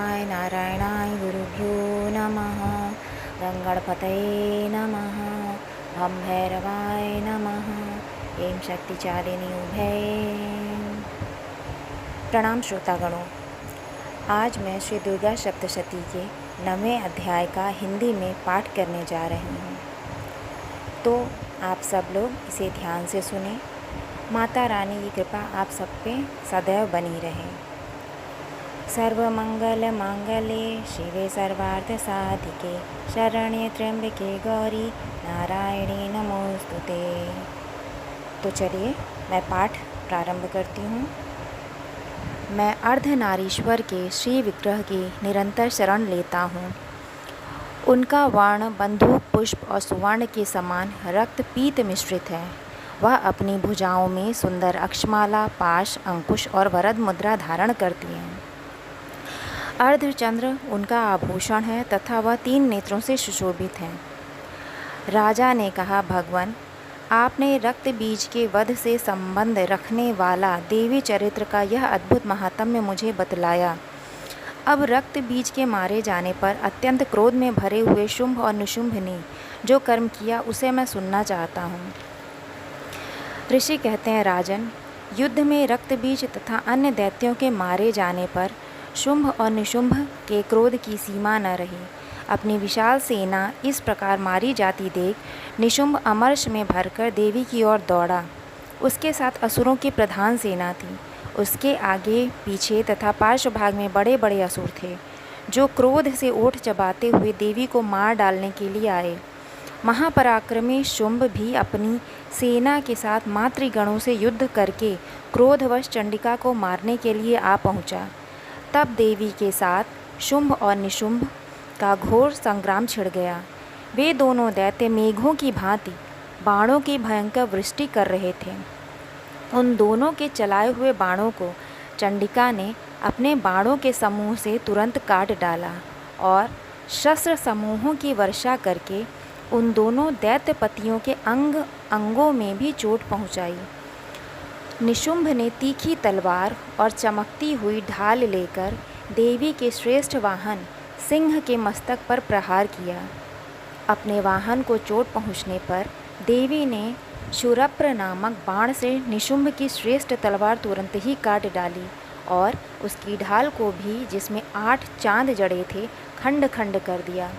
शिवाय। नारायणाय गुरुभ्यो नमः। गंगणपतये नमः। भं भैरवाय नमः। ऐं शक्तिचालिनी उभये। प्रणाम श्रोतागणों। आज मैं श्री दुर्गा सप्तशती के 9वें अध्याय का हिंदी में पाठ करने जा रही हूँ, तो आप सब लोग इसे ध्यान से सुने। माता रानी की कृपा आप सब पे सदैव बनी रहे। सर्वमंगल मांगल्ये शिवे सर्वार्थ साधिके शरण्ये त्र्यंबके गौरी नारायणी नमोस्तुते। तो चलिए मैं पाठ प्रारंभ करती हूँ। मैं अर्धनारीश्वर के श्री विग्रह की निरंतर शरण लेता हूँ। उनका वर्ण बंदूक पुष्प और सुवर्ण के समान रक्त पीत मिश्रित है। वह अपनी भुजाओं में सुंदर अक्षमाला, पाश, अंकुश और वरद मुद्रा धारण करती हैं। अर्धचंद्र उनका आभूषण है तथा वह 3 नेत्रों से सुशोभित हैं। राजा ने कहा, भगवान, आपने रक्त बीज के वध से संबंध रखने वाला देवी चरित्र का यह अद्भुत महात्म्य मुझे बतलाया। अब रक्त बीज के मारे जाने पर अत्यंत क्रोध में भरे हुए शुंभ और निशुंभ ने जो कर्म किया उसे मैं सुनना चाहता हूँ। ऋषि कहते हैं, राजन, युद्ध में रक्त बीज तथा अन्य दैत्यों के मारे जाने पर शुंभ और निशुंभ के क्रोध की सीमा न रही। अपनी विशाल सेना इस प्रकार मारी जाती देख निशुंभ अमर्ष में भरकर देवी की ओर दौड़ा। उसके साथ असुरों की प्रधान सेना थी। उसके आगे पीछे तथा पार्श्व भाग में बड़े बड़े असुर थे, जो क्रोध से ओठ चबाते हुए देवी को मार डालने के लिए आए। महापराक्रमी शुंभ भी अपनी सेना के साथ मातृगणों से युद्ध करके क्रोधवश चंडिका को मारने के लिए आ पहुंचा। तब देवी के साथ शुंभ और निशुंभ का घोर संग्राम छिड़ गया। वे दोनों दैत्य मेघों की भांति बाणों की भयंकर वृष्टि कर रहे थे। उन दोनों के चलाए हुए बाणों को चंडिका ने अपने बाणों के समूह से तुरंत काट डाला और शस्त्र समूहों की वर्षा करके उन दोनों दैत्यपतियों के अंगों में भी चोट पहुंचाई। निशुंभ ने तीखी तलवार और चमकती हुई ढाल लेकर देवी के श्रेष्ठ वाहन सिंह के मस्तक पर प्रहार किया। अपने वाहन को चोट पहुंचने पर देवी ने शूरप्र नामक बाण से निशुंभ की श्रेष्ठ तलवार तुरंत ही काट डाली और उसकी ढाल को भी, जिसमें 8 चांद जड़े थे, खंड खंड कर दिया।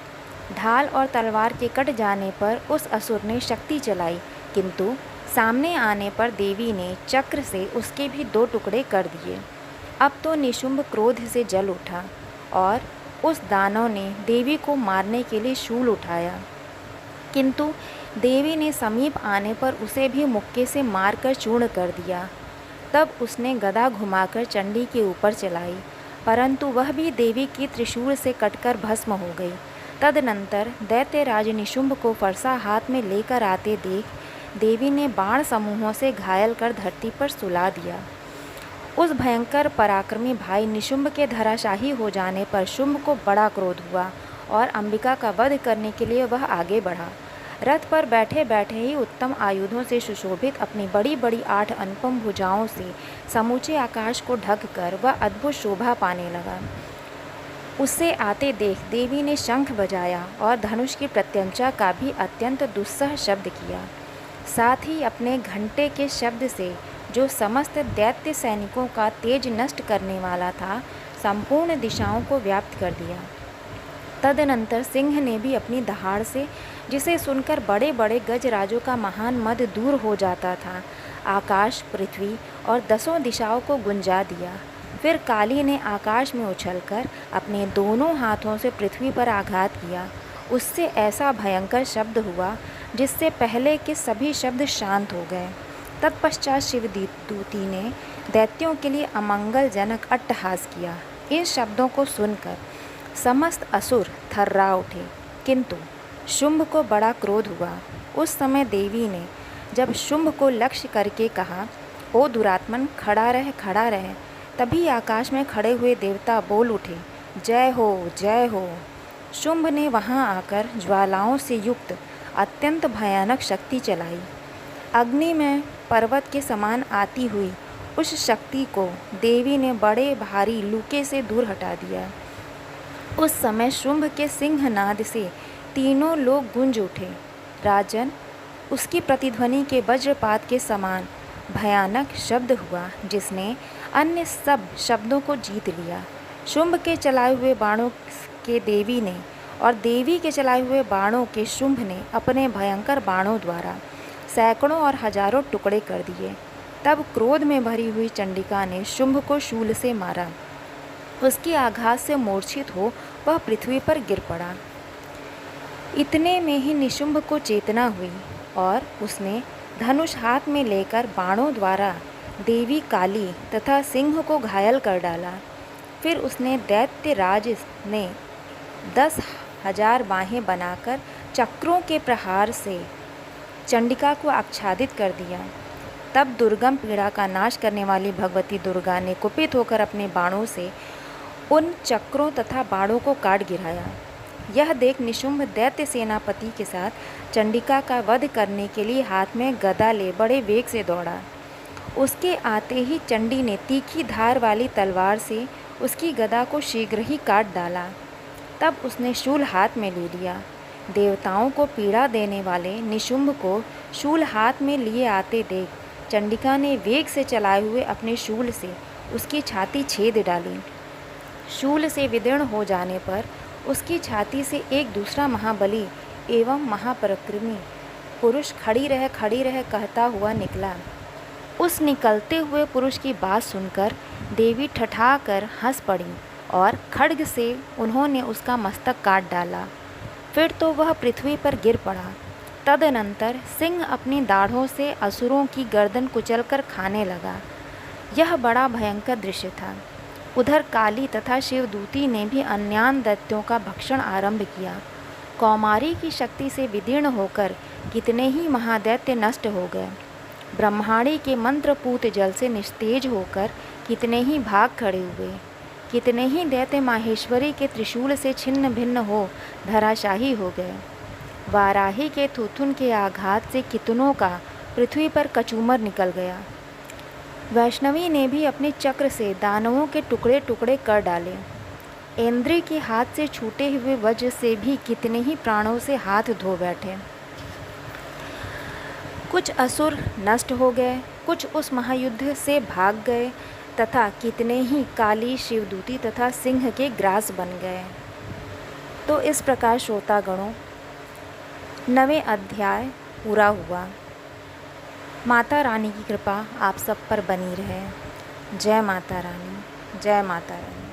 ढाल और तलवार के कट जाने पर उस असुर ने शक्ति चलाई, किंतु सामने आने पर देवी ने चक्र से उसके भी 2 टुकड़े कर दिए। अब तो निशुंभ क्रोध से जल उठा और उस दानव ने देवी को मारने के लिए शूल उठाया, किंतु देवी ने समीप आने पर उसे भी मुक्के से मारकर चूर्ण कर दिया। तब उसने गदा घुमाकर चंडी के ऊपर चलाई, परंतु वह भी देवी की त्रिशूल से कटकर भस्म हो गई। तदनंतर दैत्यराज निशुंभ को फरसा हाथ में लेकर आते देख देवी ने बाण समूहों से घायल कर धरती पर सुला दिया। उस भयंकर पराक्रमी भाई निशुंभ के धराशाही हो जाने पर शुंभ को बड़ा क्रोध हुआ और अंबिका का वध करने के लिए वह आगे बढ़ा। रथ पर बैठे बैठे ही उत्तम आयुधों से सुशोभित अपनी बड़ी बड़ी 8 अनुपम भुजाओं से समूचे आकाश को ढक कर वह अद्भुत शोभा पाने लगा। उससे आते देख देवी ने शंख बजाया और धनुष की प्रत्यंचा का भी अत्यंत दुस्सह शब्द किया। साथ ही अपने घंटे के शब्द से, जो समस्त दैत्य सैनिकों का तेज नष्ट करने वाला था, संपूर्ण दिशाओं को व्याप्त कर दिया। तदनंतर सिंह ने भी अपनी दहाड़ से, जिसे सुनकर बड़े बड़े गजराजों का महान मद दूर हो जाता था, आकाश, पृथ्वी और 10 दिशाओं को गुंजा दिया। फिर काली ने आकाश में उछलकर अपने दोनों हाथों से पृथ्वी पर आघात किया। उससे ऐसा भयंकर शब्द हुआ जिससे पहले के सभी शब्द शांत हो गए। तत्पश्चात शिवदूती ने दैत्यों के लिए अमंगलजनक अट्टहास किया। इन शब्दों को सुनकर समस्त असुर थर्रा उठे, किंतु शुंभ को बड़ा क्रोध हुआ। उस समय देवी ने जब शुंभ को लक्ष्य करके कहा, ओ दुरात्मन, खड़ा रह, खड़ा रह, तभी आकाश में खड़े हुए देवता बोल उठे, जय हो, जय हो। शुंभ ने वहां आकर ज्वालाओं से युक्त अत्यंत भयानक शक्ति चलाई। अग्नि में पर्वत के समान आती हुई उस शक्ति को देवी ने बड़े भारी लूके से दूर हटा दिया। उस समय शुंभ के सिंहनाद से तीनों लोग गूंज उठे। राजन, उसकी प्रतिध्वनि के वज्रपात के समान भयानक शब्द हुआ जिसने अन्य सब शब्दों को जीत लिया। शुंभ के चलाए हुए बाणों के देवी ने और देवी के चलाए हुए बाणों के शुंभ ने अपने भयंकर बाणों द्वारा सैकड़ों और हजारों टुकड़े कर दिए। तब क्रोध में भरी हुई चंडिका ने शुंभ को शूल से मारा। उसके आघात से मूर्छित हो वह पृथ्वी पर गिर पड़ा। इतने में ही निशुंभ को चेतना हुई और उसने धनुष हाथ में लेकर बाणों द्वारा देवी काली तथा सिंह को घायल कर डाला। फिर उसने दैत्य राज ने 10,000 बाहें बनाकर चक्रों के प्रहार से चंडिका को आच्छादित कर दिया। तब दुर्गम पीड़ा का नाश करने वाली भगवती दुर्गा ने कुपित होकर अपने बाणों से उन चक्रों तथा बाणों को काट गिराया। यह देख निशुंभ दैत्य सेनापति के साथ चंडिका का वध करने के लिए हाथ में गदा ले बड़े वेग से दौड़ा। उसके आते ही चंडी ने तीखी धार वाली तलवार से उसकी गदा को शीघ्र ही काट डाला। तब उसने शूल हाथ में ले लिया। देवताओं को पीड़ा देने वाले निशुंभ को शूल हाथ में लिए आते देख चंडिका ने वेग से चलाए हुए अपने शूल से उसकी छाती छेद डाली। शूल से विदीर्ण हो जाने पर उसकी छाती से एक दूसरा महाबली एवं महापराक्रमी पुरुष खड़ी रह कहता हुआ निकला। उस निकलते हुए पुरुष की बात सुनकर देवी ठठा कर हंस पड़ी और खड्ग से उन्होंने उसका मस्तक काट डाला। फिर तो वह पृथ्वी पर गिर पड़ा। तदनंतर सिंह अपनी दाढ़ों से असुरों की गर्दन कुचलकर खाने लगा। यह बड़ा भयंकर दृश्य था। उधर काली तथा शिवदूती ने भी अन्यान दैत्यों का भक्षण आरंभ किया। कौमारी की शक्ति से विदीर्ण होकर कितने ही महादैत्य नष्ट हो गए। ब्रह्माणी के मंत्रपूत जल से निस्तेज होकर कितने ही भाग खड़े हुए। कितने ही दैत्य माहेश्वरी के त्रिशूल से छिन्न भिन्न हो धराशाही हो गए। वाराही के थुथुन के आघात से कितनों का पृथ्वी पर कचूमर निकल गया। वैष्णवी ने भी अपने चक्र से दानवों के टुकड़े टुकड़े कर डाले। इंद्र के हाथ से छूटे हुए वज्र से भी कितने ही प्राणों से हाथ धो बैठे। कुछ असुर नष्ट हो गए, कुछ उस महायुद्ध से भाग गए तथा कितने ही काली शिवदूती तथा सिंह के ग्रास बन गए। तो इस प्रकार श्रोतागणों 9वें अध्याय पूरा हुआ। माता रानी की कृपा आप सब पर बनी रहे। जय माता रानी, जय माता रानी।